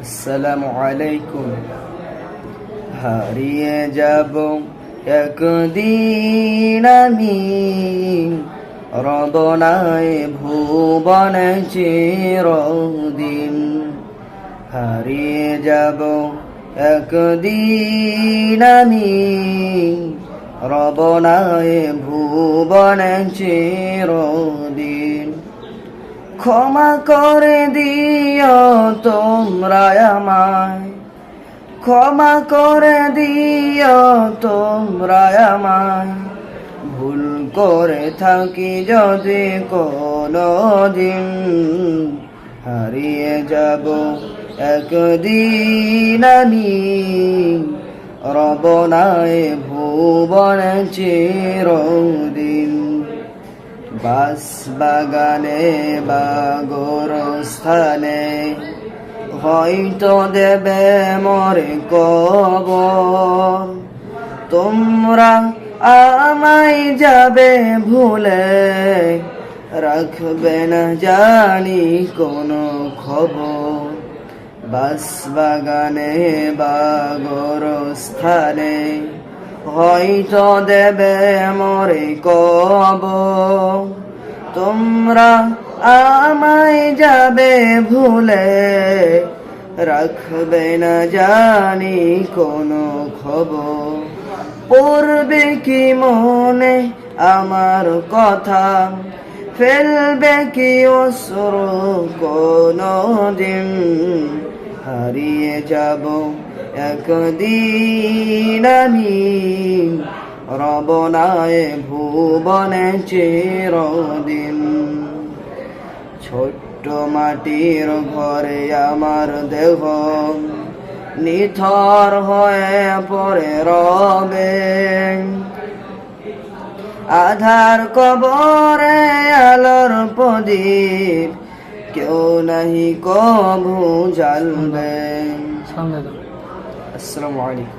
আসসালামু আলাইকুম। হারিয়ে যাব একদিন আমি, রবনায় ভুবনে চিরদিন। হারিয়ে যাব একদিন আমি, রবনায় ভুবনে চিরদিন। ক্ষমা করে দিও তোমরা আমায়, ক্ষমা করে দিও তোমরা আমায়। ভুল করে থাকি যদি কোনো দিন, হারিয়ে যাব একদিন আমি, রবনায় ভুবনে চিরদিন। বাস বাগানে বা গোরস্থানে হয়তো দেবে মরে কবর। তোমরা আমায় যাবে ভুলে, রাখবে না জানি কোনো খবর। বাস বাগানে বা গোরস্থানে হয়তো দেবে মরে কবর। তোমরা আমায় যাবে ভুলে, রাখবে না জানি কোনো খবর। পড়বে কি মনে আমার কথা, ফেলবে কি অশ্রু কোনো দিন। হারিয়ে যাব একদিন আমি, রবনায় ভুবনে চিরদিন। ছোট্ট মাটির ঘরে আমার দেহ নিথর হয়ে পড়ে রবে। আধার কবরে আলোর প্রদীপ কেউ নাহি কভু জ্বালবে। আসসালামু আলাইকুম।